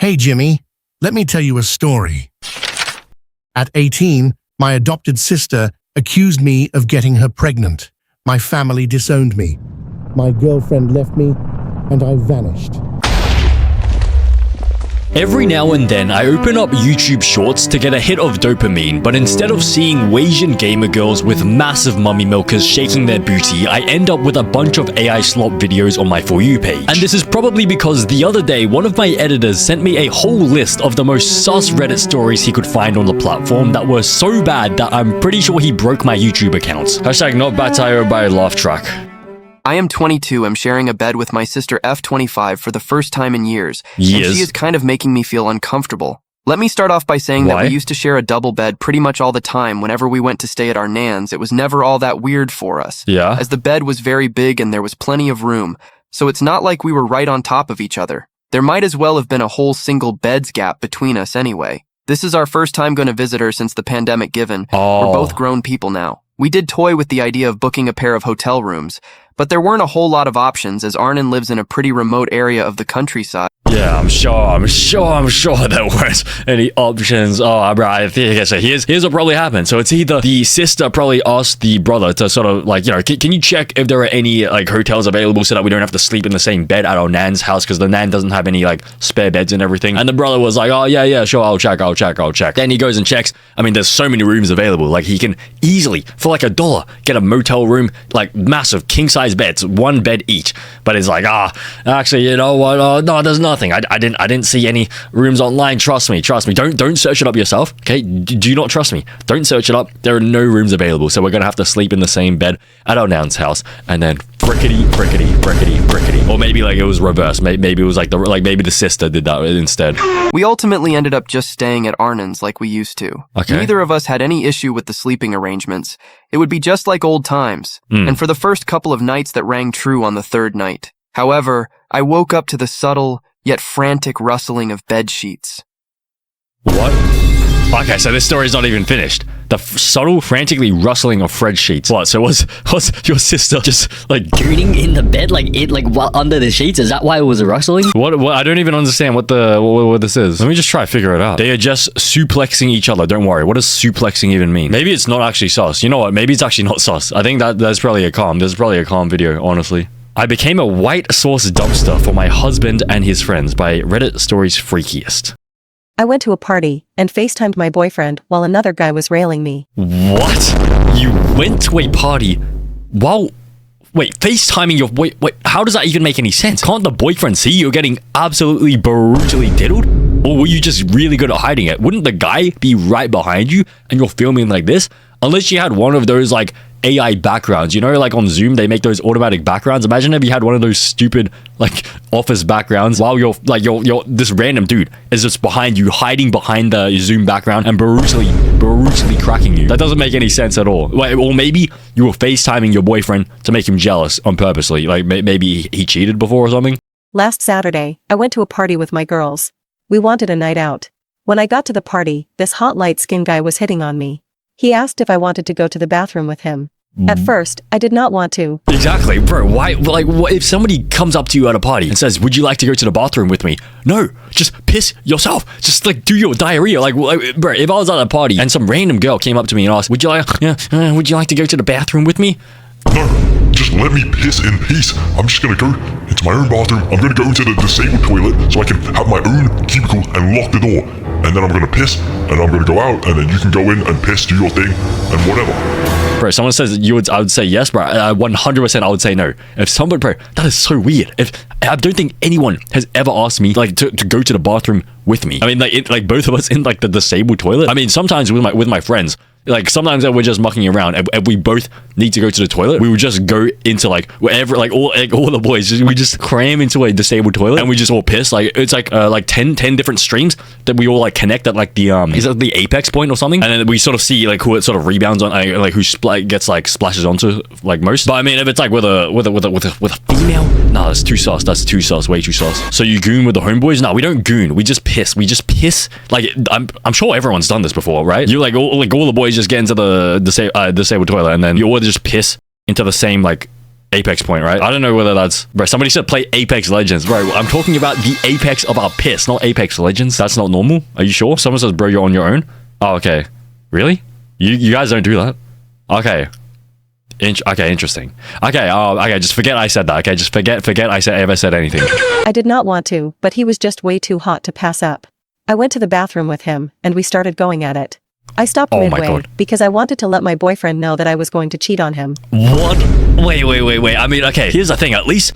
Hey Jimmy, let me tell you a story. At 18, my adopted sister accused me of getting her pregnant. My family disowned me. My girlfriend left me, and I vanished. Every now and then, I open up YouTube Shorts to get a hit of dopamine, but instead of seeing Asian gamer girls with massive mummy milkers shaking their booty, I end up with a bunch of AI slop videos on my For You page. And this is probably because the other day, one of my editors sent me a whole list of the most sus Reddit stories he could find on the platform that were so bad that I'm pretty sure he broke my YouTube account. Hashtag not Batayo by Laugh Track. I am 22, I'm sharing a bed with my sister F25 for the first time in years, and she is kind of making me feel uncomfortable. Let me start off by saying that we used to share a double bed pretty much all the time whenever we went to stay at our nan's. It was never all that weird for us, as the bed was very big and there was plenty of room, so it's not like we were right on top of each other. There might as well have been a whole single bed's gap between us anyway. This is our first time going to visit her since the pandemic given. We're both grown people now. We did toy with the idea of booking a pair of hotel rooms, but there weren't a whole lot of options as Arnon lives in a pretty remote area of the countryside. Yeah, I'm sure there weren't any options. Oh, bro, I think so. Here's what probably happened. So it's either the sister probably asked the brother to sort of like, can you check if there are any like hotels available so that we don't have to sleep in the same bed at our nan's house because the nan doesn't have any like spare beds and everything. And the brother was like, oh yeah, sure, I'll check. Then he goes and checks. I mean, there's so many rooms available. Like he can easily for like $1 get a motel room, like massive king size beds, one bed each. But it's like, actually, you know what? No, there's nothing. I didn't see any rooms online. Trust me. Don't search it up yourself. Okay? Do you not trust me? Don't search it up. There are no rooms available, so we're gonna have to sleep in the same bed at our nan's house, and then brickety. Or maybe like it was reversed. Maybe it was like maybe the sister did that instead. We ultimately ended up just staying at Arnon's like we used to. Okay. Neither of us had any issue with the sleeping arrangements. It would be just like old times. And for the first couple of nights that rang true on the third night. However, I woke up to the subtle yet frantic rustling of bed sheets. What? Okay, so this story's not even finished. The subtle, frantically rustling of Fred sheets. What? So was your sister just like gooning in the bed, under the sheets? Is that why it was rustling? What? I don't even understand what this is. Let me just try to figure it out. They are just suplexing each other. Don't worry. What does suplexing even mean? Maybe it's not actually sus. You know what? Maybe it's actually not sus. I think that's probably a calm. This is probably a calm video, honestly. I became a white sauce dumpster for my husband and his friends by Reddit Stories Freakiest. I went to a party and FaceTimed my boyfriend while another guy was railing me. What? You went to a party while... Wait, FaceTiming your... Wait, how does that even make any sense? Can't the boyfriend see you're getting absolutely brutally diddled? Or were you just really good at hiding it? Wouldn't the guy be right behind you and you're filming like this? Unless you had one of those, like, AI backgrounds. You know, like on Zoom, they make those automatic backgrounds. Imagine if you had one of those stupid, like, office backgrounds while you're this random dude is just behind you, hiding behind the Zoom background and brutally cracking you. That doesn't make any sense at all. Or maybe you were FaceTiming your boyfriend to make him jealous on purposely. Like, maybe he cheated before or something. Last Saturday, I went to a party with my girls. We wanted a night out. When I got to the party, this hot light-skinned guy was hitting on me. He asked if I wanted to go to the bathroom with him. At first, I did not want to. Exactly, bro. Why? Like, what if somebody comes up to you at a party and says, "Would you like to go to the bathroom with me?" No, just piss yourself. Just like do your diarrhea. Like, bro, if I was at a party and some random girl came up to me and asked, "Would you like to go to the bathroom with me?" No, just let me piss in peace. I'm just gonna go into my own bathroom. I'm gonna go into the disabled toilet so I can have my own cubicle and lock the door. And then I'm gonna piss, and I'm gonna go out, and then you can go in and piss, do your thing, and whatever. Bro, someone says I would say yes, bro. 100% I would say no. If someone, bro, that is so weird. I don't think anyone has ever asked me like to go to the bathroom with me. I mean, like both of us in like the disabled toilet. I mean, sometimes with my friends. Like sometimes we're just mucking around and we both need to go to the toilet. We would just go into like wherever, like all the boys, we just cram into a disabled toilet and we just all piss. Like it's like 10 different streams that we all like connect at like the is that the apex point or something? And then we sort of see like who it sort of rebounds on, like who gets like splashes onto like most. But I mean, if it's like with a female, nah, that's too sus. That's too sus. Way too sus. So you goon with the homeboys? No, we don't goon. We just piss. Like I'm sure everyone's done this before, right? You like all the boys just get into the disabled toilet and then you all just piss into the same like Apex Point, right? I don't know whether that's... Bro, somebody said play Apex Legends. Bro, I'm talking about the Apex of our piss, not Apex Legends. That's not normal. Are you sure? Someone says, bro, you're on your own. Oh, okay. Really? You guys don't do that? Okay. Okay, interesting. Okay, okay, just forget I said that. Okay, just forget I ever said anything. I did not want to, but he was just way too hot to pass up. I went to the bathroom with him, and we started going at it. I stopped midway because I wanted to let my boyfriend know that I was going to cheat on him. What? Wait. I mean, okay, here's the thing. At least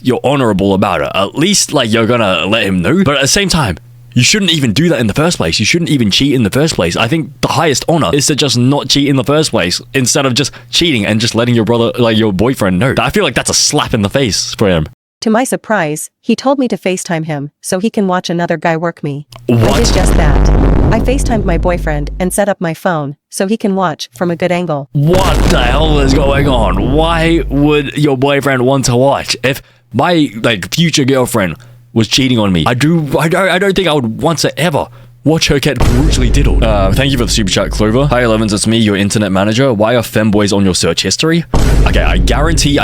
you're honorable about it. At least, like, you're gonna let him know. But at the same time, you shouldn't even do that in the first place. You shouldn't even cheat in the first place. I think the highest honor is to just not cheat in the first place instead of just cheating and just letting your brother, like your boyfriend, know. I feel like that's a slap in the face for him. To my surprise, he told me to FaceTime him so he can watch another guy work me. What? I did just that. I FaceTimed my boyfriend and set up my phone so he can watch from a good angle. What the hell is going on? Why would your boyfriend want to watch? If my future girlfriend was cheating on me, I don't think I would want to ever watch her get brutally diddled. Thank you for the super chat, Clover. Hi, Elevens, it's me, your internet manager. Why are femboys on your search history? Okay, I guarantee,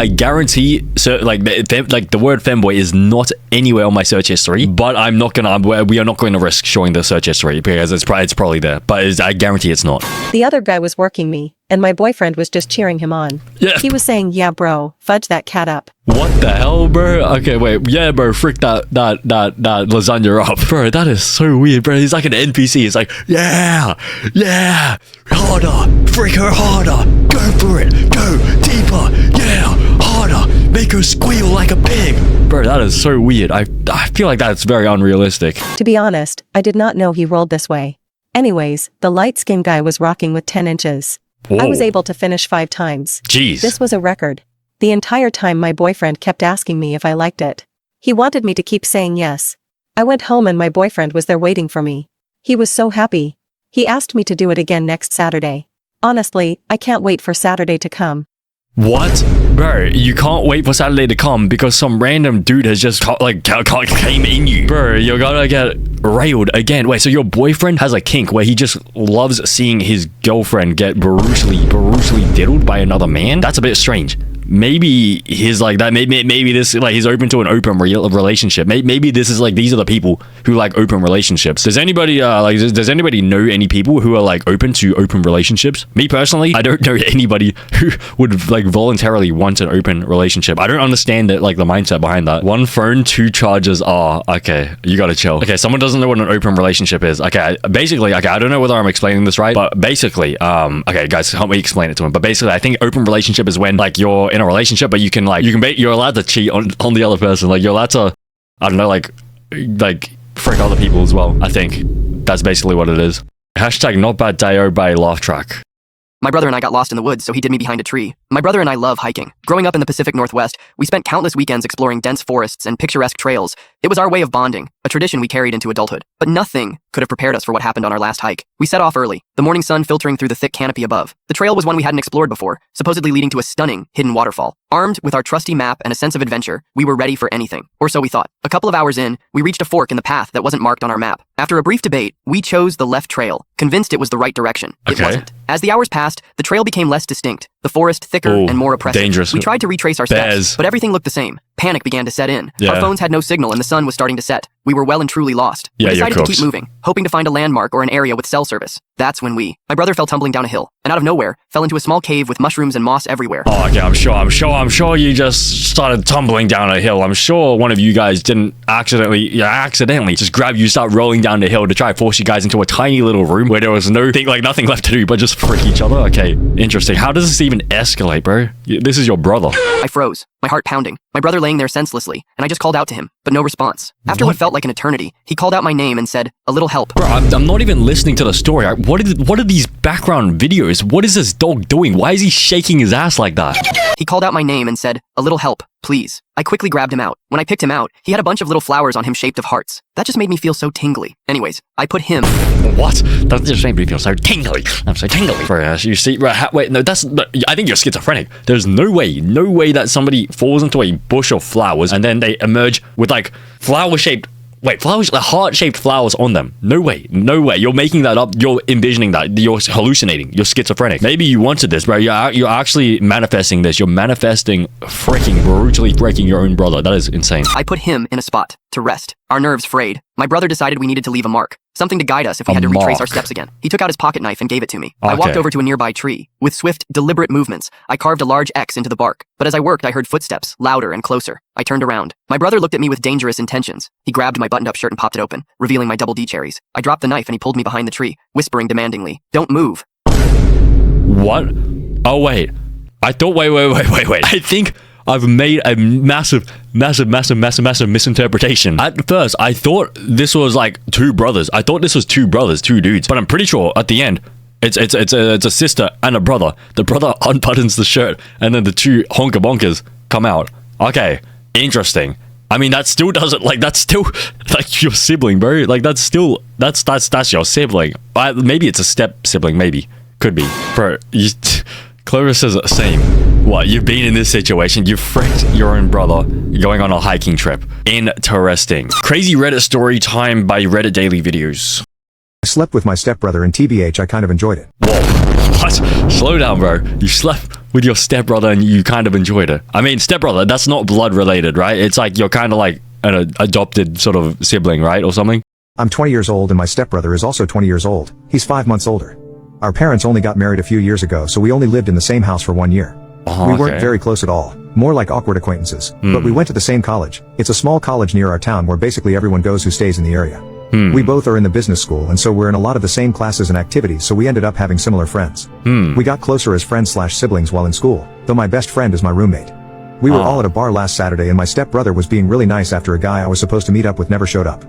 so the word femboy is not anywhere on my search history, but we are not going to risk showing the search history because it's probably there, but I guarantee it's not. The other guy was working me, and my boyfriend was just cheering him on. Yeah. He was saying, yeah, bro, fudge that cat up. What the hell, bro? Okay, wait. Yeah, bro, frick that lasagna up. Bro, that is so weird, bro. He's like an NPC. It's like, yeah, harder, frick her harder. Go for it, go deeper, yeah, harder. Make her squeal like a pig. Bro, that is so weird. I feel like that's very unrealistic. To be honest, I did not know he rolled this way. Anyways, the light-skinned guy was rocking with 10 inches. Whoa. I was able to finish 5 times. Jeez. This was a record. The entire time my boyfriend kept asking me if I liked it. He wanted me to keep saying yes. I went home and my boyfriend was there waiting for me. He was so happy. He asked me to do it again next Saturday. Honestly, I can't wait for Saturday to come. What? Bro, you can't wait for Saturday to come because some random dude has just came in you. Bro, you're gonna get railed again. Wait, so your boyfriend has a kink where he just loves seeing his girlfriend get brutally diddled by another man? That's a bit strange. Maybe he's like that. Maybe this he's open to an open relationship. Maybe this is these are the people who like open relationships. Does anybody does anybody know any people who are open to open relationships? Me personally, I don't know anybody who would voluntarily want an open relationship. I don't understand the mindset behind that. 1 phone, 2 chargers. Okay, you gotta chill. Okay, someone doesn't know what an open relationship is. Okay, basically, I don't know whether I'm explaining this right, but basically, okay, guys, help me explain it to him. But basically, I think open relationship is when you're in a relationship, but you're allowed to cheat on the other person. You're allowed to, I don't know, frick other people as well. I think that's basically what it is. Hashtag not bad dayo by laugh track. My brother and I got lost in the woods, so he hid me behind a tree. My brother and I love hiking. Growing up in the Pacific Northwest, we spent countless weekends exploring dense forests and picturesque trails. It was our way of bonding, a tradition we carried into adulthood. But nothing could have prepared us for what happened on our last hike. We set off early, the morning sun filtering through the thick canopy above. The trail was one we hadn't explored before, supposedly leading to a stunning, hidden waterfall. Armed with our trusty map and a sense of adventure, we were ready for anything. Or so we thought. A couple of hours in, we reached a fork in the path that wasn't marked on our map. After a brief debate, we chose the left trail, convinced it was the right direction. It wasn't. As the hours passed, the trail became less distinct, the forest thicker and more oppressive. Dangerous. We tried to retrace our steps, but everything looked the same. Panic began to set in. Our phones had no signal and the sun was starting to set. We were well and truly lost. We decided to keep moving, hoping to find a landmark or an area with cell service. That's when my brother fell tumbling down a hill, and out of nowhere, fell into a small cave with mushrooms and moss everywhere. Oh, okay, I'm sure you just started tumbling down a hill. I'm sure one of you guys didn't accidentally just grab you, start rolling down the hill to try to force you guys into a tiny little room where there was nothing left to do but just frick each other. Okay, interesting. How does this even escalate, bro? This is your brother. I froze, my heart pounding, my brother laying there senselessly, and I just called out to him, but no response. After what felt like an eternity, he called out my name and said, "A little help." Bro, I'm not even listening to the story. What are these background videos? What is this dog doing? Why is he shaking his ass like that? He called out my name and said, "A little help, please." I quickly grabbed him out. When I picked him out, he had a bunch of little flowers on him shaped of hearts. That just made me feel so tingly. Anyways, I put him... What? That just made me feel so tingly. I'm so tingly. Bro, you see, wait, no, I think you're schizophrenic. There's no way that somebody falls into a bush of flowers and then they emerge with flower-shaped Wait, flowers, heart-shaped flowers on them. No way. No way. You're making that up. You're envisioning that. You're hallucinating. You're schizophrenic. Maybe you wanted this, bro. You're actually manifesting this. You're manifesting brutally breaking your own brother. That is insane. I put him in a spot to rest. Our nerves frayed. My brother decided we needed to leave a mark. Something to guide us if we had to retrace our steps again. He took out his pocket knife and gave it to me. I walked over to a nearby tree. With swift, deliberate movements, I carved a large X into the bark. But as I worked, I heard footsteps, louder and closer. I turned around. My brother looked at me with dangerous intentions. He grabbed my buttoned-up shirt and popped it open, revealing my double D cherries. I dropped the knife and he pulled me behind the tree, whispering demandingly, "Don't move." What? Oh, wait. I thought, wait. I think I've made a massive misinterpretation. At first, I thought this was like two brothers. I thought this was two brothers, two dudes. But I'm pretty sure at the end, it's a sister and a brother. The brother unbuttons the shirt, and then the two honker bonkers come out. Okay, interesting. I mean, that still doesn't that's still like your sibling, bro. Like that's your sibling. Maybe it's a step sibling. Maybe could be, bro. Clover says the same. What, you've been in this situation, you fricked your own brother going on a hiking trip. Interesting. Crazy Reddit story time by Reddit Daily Videos. I slept with my stepbrother and TBH, I kind of enjoyed it. Whoa, what? Slow down, bro. You slept with your stepbrother and you kind of enjoyed it. I mean, stepbrother, that's not blood related, right? It's like you're kind of like an adopted sort of sibling, right? Or something? I'm 20 years old and my stepbrother is also 20 years old. He's 5 months older. Our parents only got married a few years ago, so we only lived in the same house for 1 year. We weren't very close at all, more like awkward acquaintances, but we went to the same college. It's a small college near our town where basically everyone goes who stays in the area. We both are in the business school, and so we're in a lot of the same classes and activities, so we ended up having similar friends. We got closer as friends/siblings while in school, though my best friend is my roommate. We were all at a bar last Saturday and my stepbrother was being really nice after a guy I was supposed to meet up with never showed up.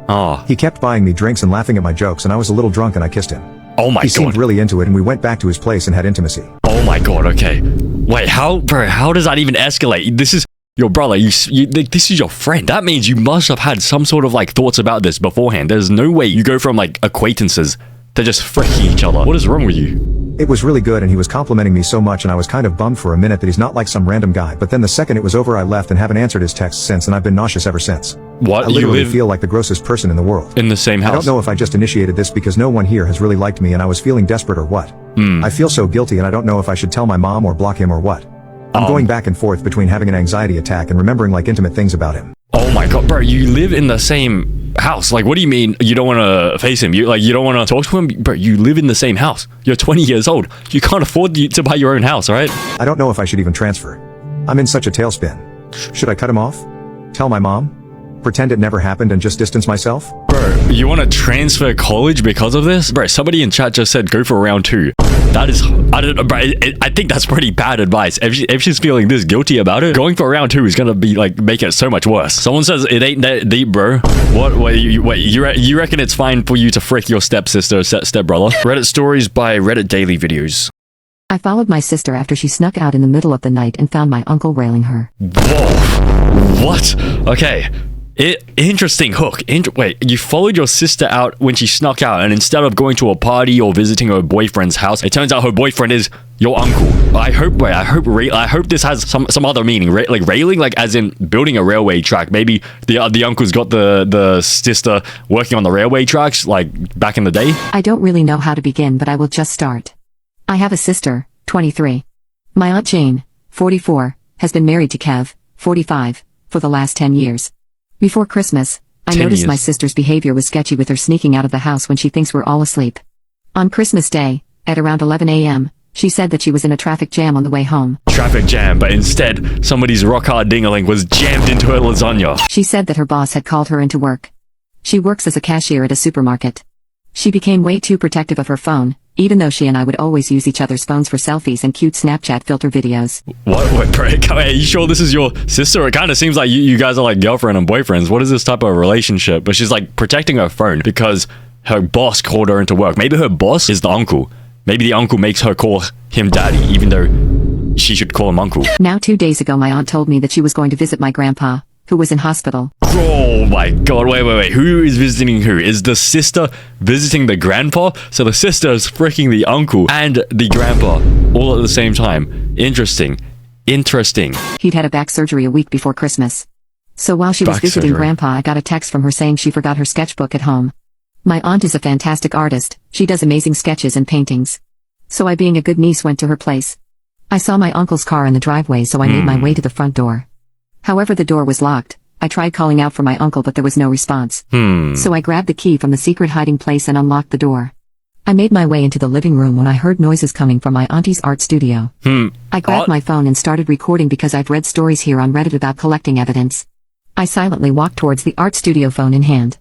He kept buying me drinks and laughing at my jokes, and I was a little drunk and I kissed him. Oh my god. He seemed really into it and we went back to his place and had intimacy. Oh my god, okay. Wait, how does that even escalate? This is your brother, this is your friend. That means you must have had some sort of like thoughts about this beforehand. There's no way you go from like acquaintances to just fricking each other. What is wrong with you? It was really good and he was complimenting me so much and I was kind of bummed for a minute that he's not like some random guy, but then the second it was over I left and haven't answered his texts since and I've been nauseous ever since. What? I literally feel like the grossest person in the world. In the same house? I don't know if I just initiated this because no one here has really liked me and I was feeling desperate or what. I feel so guilty and I don't know if I should tell my mom or block him or what. I'm going back and forth between having an anxiety attack and remembering like intimate things about him. Oh my god, bro, you live in the same house. Like, what do you mean you don't want to face him? You don't want to talk to him? Bro, you live in the same house. You're 20 years old. You can't afford to buy your own house, right? I don't know if I should even transfer. I'm in such a tailspin. Should I cut him off? Tell my mom? Pretend it never happened and just distance myself? Bro, you want to transfer college because of this? Bro, somebody in chat just said go for round 2. That is, I don't know, bro, I think that's pretty bad advice. If she's feeling this guilty about it, going for round 2 is gonna be like, make it so much worse. Someone says it ain't that deep, bro. What, wait, you reckon it's fine for you to frick your stepsister, stepbrother? Reddit stories by Reddit Daily Videos. I followed my sister after she snuck out in the middle of the night and found my uncle railing her. Whoa. What? Okay. Interesting hook. Wait, you followed your sister out when she snuck out, and instead of going to a party or visiting her boyfriend's house, it turns out her boyfriend is your uncle. I hope this has some other meaning. Like railing, like as in building a railway track. Maybe the uncle's got the sister working on the railway tracks, like back in the day. I don't really know how to begin, but I will just start. I have a sister, 23. My Aunt Jane, 44, has been married to Kev, 45, for the last 10 years. Before Christmas, I noticed my sister's behavior was sketchy with her sneaking out of the house when she thinks we're all asleep. On Christmas Day, at around 11 a.m., she said that she was in a traffic jam on the way home. Traffic jam, but instead, somebody's rock-hard ding-a-ling was jammed into her lasagna. She said that her boss had called her into work. She works as a cashier at a supermarket. She became way too protective of her phone, even though she and I would always use each other's phones for selfies and cute Snapchat filter videos. What? Wait, bro, are you sure this is your sister? It kind of seems like you guys are like girlfriend and boyfriends. What is this type of relationship? But she's like protecting her phone because her boss called her into work. Maybe her boss is the uncle. Maybe the uncle makes her call him daddy, even though she should call him uncle. Now 2 days ago my aunt told me that she was going to visit my grandpa, who was in hospital. Oh my god, wait. Who is visiting who? Is the sister visiting the grandpa? So the sister is freaking the uncle and the grandpa all at the same time. Interesting. He'd had a back surgery a week before Christmas. So while she was visiting Grandpa, I got a text from her saying she forgot her sketchbook at home. My aunt is a fantastic artist, she does amazing sketches and paintings. So I, being a good niece, went to her place. I saw my uncle's car in the driveway, so I made my way to the front door. However, the door was locked. I tried calling out for my uncle, but there was no response. So I grabbed the key from the secret hiding place and unlocked the door. I made my way into the living room when I heard noises coming from my auntie's art studio. I grabbed my phone and started recording because I've read stories here on Reddit about collecting evidence. I silently walked towards the art studio, phone in hand.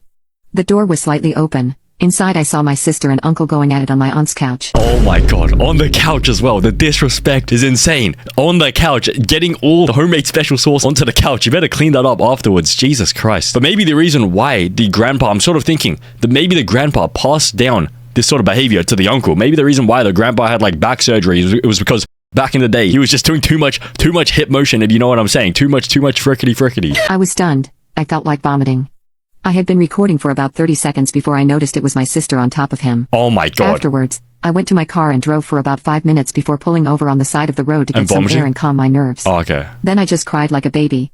The door was slightly open. Inside, I saw my sister and uncle going at it on my aunt's couch. Oh my god, on the couch as well. The disrespect is insane. On the couch, getting all the homemade special sauce onto the couch. You better clean that up afterwards. Jesus Christ. But maybe the reason why the grandpa, I'm sort of thinking that maybe the grandpa passed down this sort of behavior to the uncle. Maybe the reason why the grandpa had like back surgery, it was because back in the day, he was just doing too much hip motion, if you know what I'm saying. Too much frickety. I was stunned. I felt like vomiting. I had been recording for about 30 seconds before I noticed it was my sister on top of him. Oh my god. Afterwards, I went to my car and drove for about 5 minutes before pulling over on the side of the road to get some air and calm my nerves. Oh, okay. Then I just cried like a baby.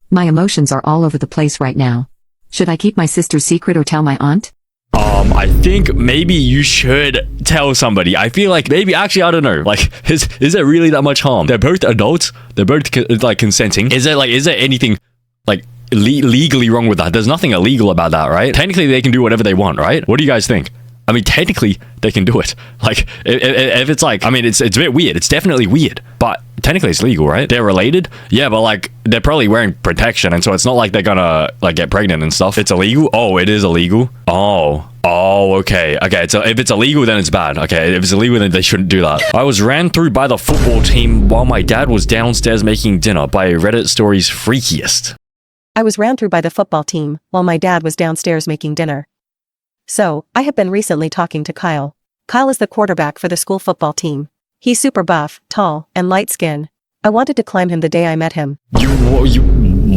My emotions are all over the place right now. Should I keep my sister's secret or tell my aunt? I think maybe you should tell somebody. I feel like maybe, actually, I don't know. Like, is there really that much harm? They're both adults. They're both like consenting. Is there anything like legally wrong with that? There's nothing illegal about that, right? Technically, they can do whatever they want, right? What do you guys think? I mean, technically, they can do it. Like, if it's like, I mean, it's a bit weird. It's definitely weird, but technically it's legal, right? They're related? Yeah, but like, they're probably wearing protection, and so it's not like they're gonna like get pregnant and stuff. It's illegal? Oh, it is illegal? Oh, okay. Okay, so if it's illegal, then it's bad. Okay, if it's illegal, then they shouldn't do that. I was ran through by the football team while my dad was downstairs making dinner by Reddit Stories Freakiest. I was ran through by the football team while my dad was downstairs making dinner. So, I have been recently talking to Kyle. Kyle is the quarterback for the school football team. He's super buff, tall, and light skin. I wanted to climb him the day I met him. You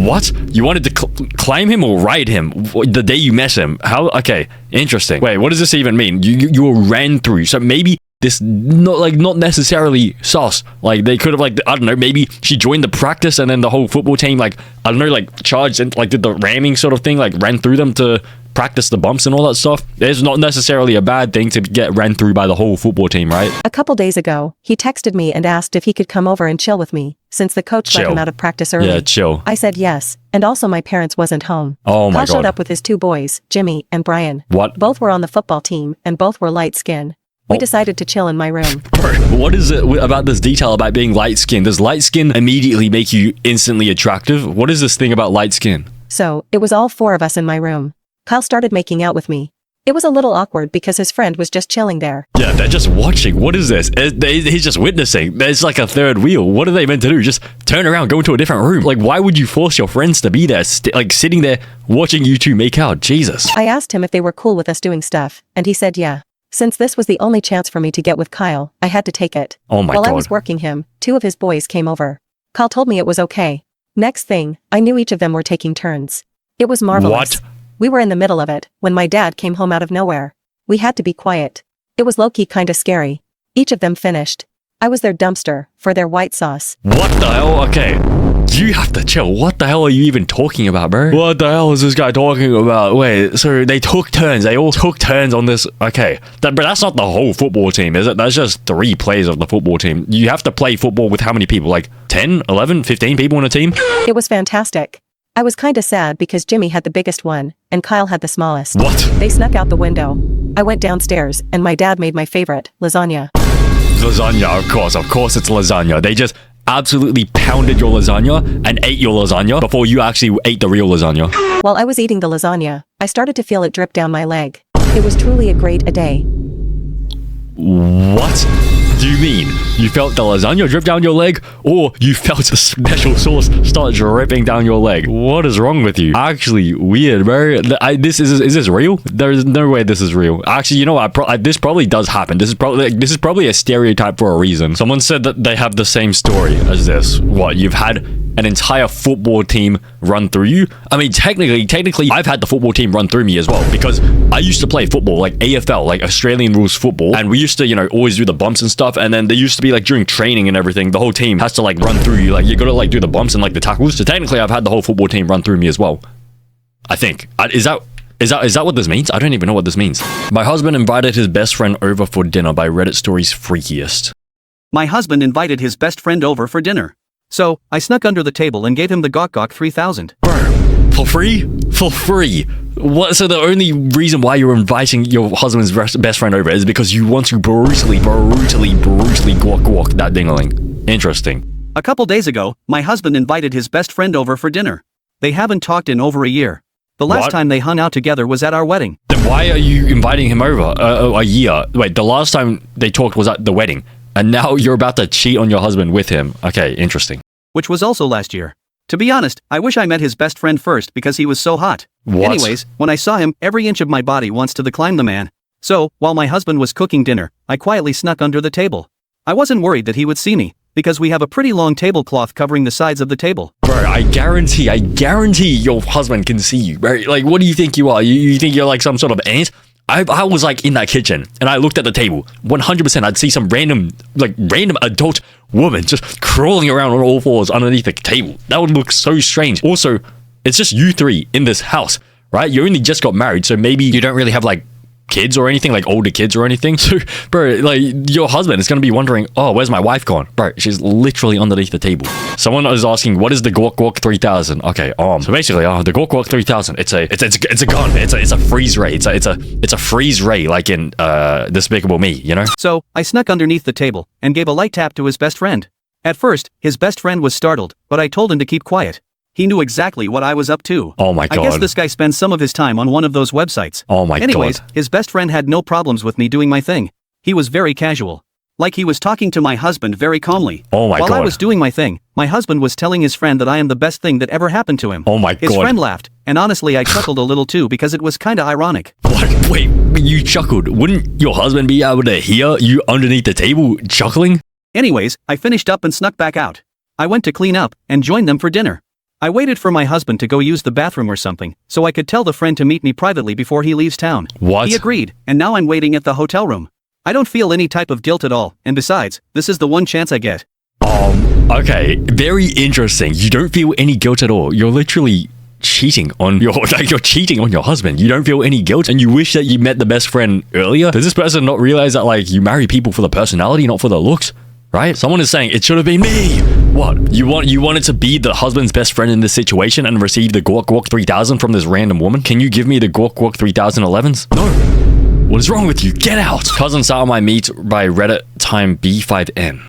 what? You wanted to climb him or ride him the day you met him? How? Okay, interesting. Wait, what does this even mean? You were ran through. So maybe this not necessarily sus. Like, they could have, like, I don't know, maybe she joined the practice and then the whole football team, like, I don't know, like, charged and like did the ramming sort of thing, like ran through them to practice the bumps and all that stuff. It's not necessarily a bad thing to get ran through by the whole football team, right? A couple days ago, he texted me and asked if he could come over and chill with me, since the coach let him out of practice early. Yeah, chill. I said yes, and also my parents wasn't home. Oh my god. Kyle showed up with his two boys, Jimmy and Brian. What? Both were on the football team, and both were light skin. We decided to chill in my room. Bro, what is it about this detail about being light skin? Does light skin immediately make you instantly attractive? What is this thing about light skin? So, it was all four of us in my room. Kyle started making out with me. It was a little awkward because his friend was just chilling there. Yeah, they're just watching. What is this? He's just witnessing. There's like a third wheel. What are they meant to do? Just turn around, go into a different room. Like, why would you force your friends to be there, like sitting there watching you two make out? Jesus. I asked him if they were cool with us doing stuff, and he said yeah. Since this was the only chance for me to get with Kyle, I had to take it. Oh my god. While I was working him, two of his boys came over. Kyle told me it was okay. Next thing, I knew each of them were taking turns. It was marvelous. What? We were in the middle of it when my dad came home out of nowhere. We had to be quiet. It was low-key kinda scary. Each of them finished. I was their dumpster for their white sauce. What the hell? Okay. You have to chill. What the hell are you even talking about, bro? What the hell is this guy talking about? Wait, so they took turns. They all took turns on this. Okay. But that's not the whole football team, is it? That's just 3 players of the football team. You have to play football with how many people? Like 10, 11, 15 people on a team? It was fantastic. I was kinda sad because Jimmy had the biggest one, and Kyle had the smallest. What? They snuck out the window. I went downstairs, and my dad made my favorite, lasagna. Lasagna, of course it's lasagna. They just absolutely pounded your lasagna and ate your lasagna before you actually ate the real lasagna. While I was eating the lasagna, I started to feel it drip down my leg. It was truly a great day. What do you mean? You felt the lasagna drip down your leg, or you felt the special sauce start dripping down your leg? What is wrong with you? Actually, weird, bro. Is this real? There's no way this is real. Actually, you know what? This probably does happen. This is probably a stereotype for a reason. Someone said that they have the same story as this. What? You've had an entire football team run through you. I mean, technically, I've had the football team run through me as well, because I used to play football, like AFL, like Australian rules football, and we used to, you know, always do the bumps and stuff, and then there used to be like during training and everything, the whole team has to like run through you, like you gotta like do the bumps and like the tackles. So technically, I've had the whole football team run through me as well. I think. Is that what this means? I don't even know what this means. My husband invited his best friend over for dinner by Reddit Stories Freakiest. My husband invited his best friend over for dinner. So, I snuck under the table and gave him the Gok Gok 3000. Bro, for free? For free? What? So the only reason why you're inviting your husband's best friend over is because you want to brutally guac that dingaling. Interesting. A couple days ago, my husband invited his best friend over for dinner. They haven't talked in over a year. The last time they hung out together was at our wedding. Then why are you inviting him over a year? Wait, the last time they talked was at the wedding, and now you're about to cheat on your husband with him. Okay, interesting. Which was also last year. To be honest, I wish I met his best friend first because he was so hot. What? Anyways, when I saw him, every inch of my body wants to decline the man. So, while my husband was cooking dinner, I quietly snuck under the table. I wasn't worried that he would see me, because we have a pretty long tablecloth covering the sides of the table. Bro, I guarantee your husband can see you, bro. Like, what do you think you are? You think you're like some sort of ant? I was like in that kitchen and I looked at the table. 100% I'd see some random adult woman just crawling around on all fours underneath the table. That would look so strange. Also, it's just you three in this house, right? You only just got married, so maybe you don't really have like kids or anything, like older kids or anything. So, bro, like your husband is going to be wondering, oh, where's my wife gone? Bro, she's literally underneath the table. Someone is asking, what is the Gok Gok 3000? Okay, so basically, the Gok Gok 3000, it's a gun. It's a freeze ray. It's a freeze ray, like in Despicable Me, you know? So, I snuck underneath the table and gave a light tap to his best friend. At first, his best friend was startled, but I told him to keep quiet. He knew exactly what I was up to. Oh my god. I guess this guy spends some of his time on one of those websites. Oh my god. Anyways, his best friend had no problems with me doing my thing. He was very casual. Like he was talking to my husband very calmly. Oh my god. While I was doing my thing, my husband was telling his friend that I am the best thing that ever happened to him. Oh my god. His friend laughed, and honestly I chuckled a little too because it was kinda ironic. What? Wait, you chuckled. Wouldn't your husband be able to hear you underneath the table chuckling? Anyways, I finished up and snuck back out. I went to clean up and joined them for dinner. I waited for my husband to go use the bathroom or something, so I could tell the friend to meet me privately before he leaves town. What? He agreed, and now I'm waiting at the hotel room. I don't feel any type of guilt at all, and besides, this is the one chance I get. Okay, very interesting. You don't feel any guilt at all. You're literally cheating on your husband. You don't feel any guilt, and you wish that you met the best friend earlier. Does this person not realize that like you marry people for the personality, not for the looks? Right? Someone is saying, it should have been me. What? You wanted to be the husband's best friend in this situation and receive the Gok Gok 3000 from this random woman? Can you give me the Gok Gok 3011s? No. What is wrong with you? Get out. Cousin sat on my meat by Reddit time B5N.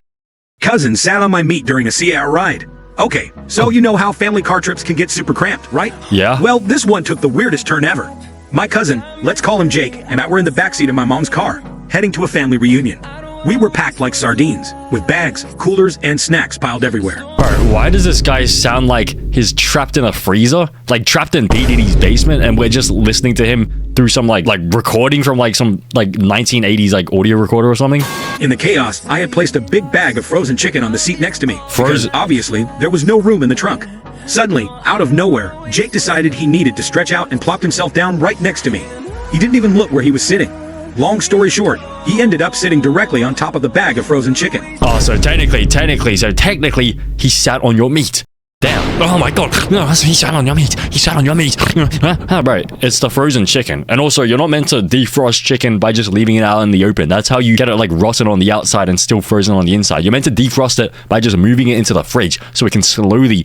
Cousin sat on my meat during a sea-hour ride. Okay, so you know how family car trips can get super cramped, right? Yeah. Well, this one took the weirdest turn ever. My cousin, let's call him Jake, and I were in the backseat of my mom's car, heading to a family reunion. We were packed like sardines, with bags, coolers, and snacks piled everywhere. Bro, why does this guy sound like he's trapped in a freezer? Like trapped in P. Diddy's basement, and we're just listening to him through some like recording from like some like 1980s like audio recorder or something? In the chaos, I had placed a big bag of frozen chicken on the seat next to me. Frozen? Because obviously, there was no room in the trunk. Suddenly, out of nowhere, Jake decided he needed to stretch out and plopped himself down right next to me. He didn't even look where he was sitting. Long story short, he ended up sitting directly on top of the bag of frozen chicken. Oh, so technically, he sat on your meat. Damn. Oh my god. No, he sat on your meat. He sat on your meat. Bro, it's the frozen chicken. And also, you're not meant to defrost chicken by just leaving it out in the open. That's how you get it like rotten on the outside and still frozen on the inside. You're meant to defrost it by just moving it into the fridge so it can slowly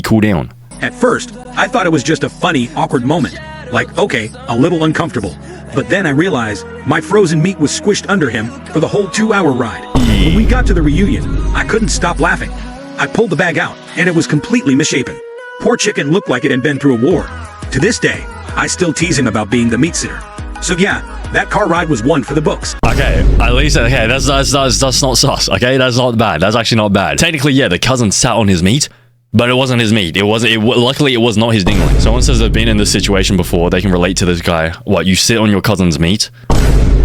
cool down. At first, I thought it was just a funny, awkward moment. Like, okay, a little uncomfortable. But then I realized my frozen meat was squished under him for the whole 2-hour ride. When we got to the reunion, I couldn't stop laughing. I pulled the bag out, and it was completely misshapen. Poor chicken looked like it had been through a war. To this day, I still tease him about being the meat sitter. So yeah, that car ride was one for the books. Okay, at least, okay, that's not sus, okay? That's not bad. That's actually not bad. Technically, yeah, the cousin sat on his meat, but it wasn't his meat. Luckily, it was not his dingling. Someone says they've been in this situation before. They can relate to this guy. What, you sit on your cousin's meat?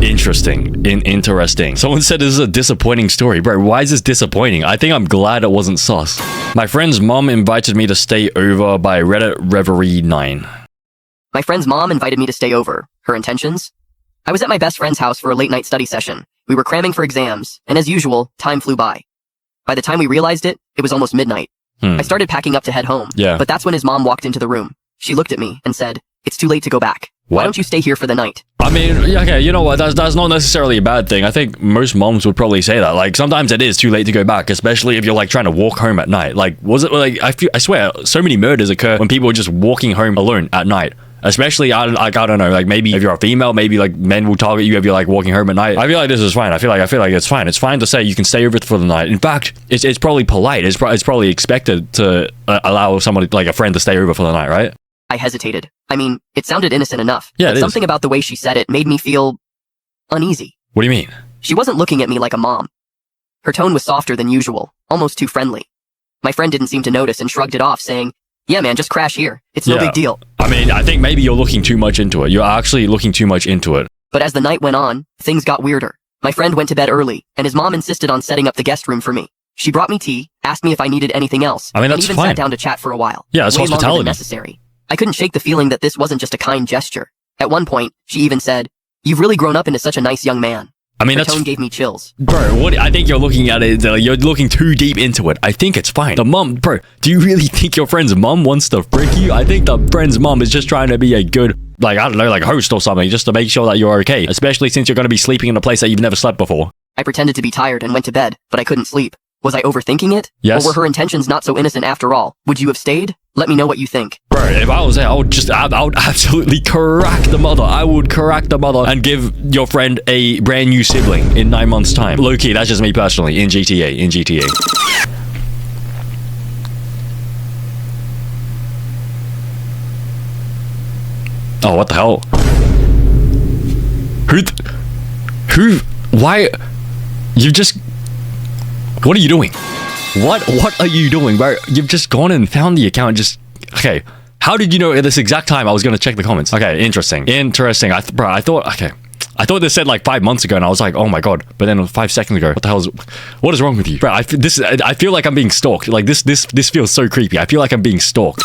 Interesting. Interesting. Someone said this is a disappointing story. Bro, why is this disappointing? I think I'm glad it wasn't sus. My friend's mom invited me to stay over by Reddit Reverie 9. My friend's mom invited me to stay over. Her intentions? I was at my best friend's house for a late night study session. We were cramming for exams, and as usual, time flew by. By the time we realized it, it was almost midnight. I started packing up to head home, but that's when his mom walked into the room. She looked at me and said, "It's too late to go back. Why don't you stay here for the night?" I mean, okay, you know what? That's not necessarily a bad thing. I think most moms would probably say that. Like, sometimes it is too late to go back, especially if you're like trying to walk home at night. Like, was it like, I swear, so many murders occur when people are just walking home alone at night. Especially, I don't know, like maybe if you're a female, maybe like men will target you if you're like walking home at night. I feel like this is fine. I feel like it's fine. It's fine to say you can stay over for the night. In fact, it's probably polite. It's probably expected to allow somebody, like a friend, to stay over for the night, right? I hesitated. I mean, it sounded innocent enough. Yeah, but something about the way she said it made me feel uneasy. What do you mean? She wasn't looking at me like a mom. Her tone was softer than usual, almost too friendly. My friend didn't seem to notice and shrugged it off, saying, "Yeah, man, just crash here. It's no big deal." I mean, I think maybe you're looking too much into it. You're actually looking too much into it. But as the night went on, things got weirder. My friend went to bed early, and his mom insisted on setting up the guest room for me. She brought me tea, asked me if I needed anything else, I mean, that's and even fine. sat down to chat for a while. Yeah, it's way longer hospitality. than necessary. I couldn't shake the feeling that this wasn't just a kind gesture. At one point, she even said, "You've really grown up into such a nice young man." I mean, Her that's... tone gave me chills. Bro, what? I think you're looking at it, you're looking too deep into it. I think it's fine. The mom, bro, do you really think your friend's mom wants to frick you? I think the friend's mom is just trying to be a good, like, I don't know, like host or something, just to make sure that you're okay. Especially since you're going to be sleeping in a place that you've never slept before. I pretended to be tired and went to bed, but I couldn't sleep. Was I overthinking it? Yes. Or were her intentions not so innocent after all? Would you have stayed? Let me know what you think. Bro, if I was there, I would absolutely crack the mother. I would crack the mother and give your friend a brand new sibling in 9 months' time. Low-key, that's just me personally, in GTA. Oh, what the hell? Why? You just... What are you doing? What are you doing, bro? You've just gone and found the account, just... Okay. How did you know at this exact time I was going to check the comments? Okay, interesting. I thought this said like 5 months ago, and I was like, oh my god. But then 5 seconds ago, what is wrong with you? Bro, I feel like I'm being stalked. Like, this feels so creepy. I feel like I'm being stalked.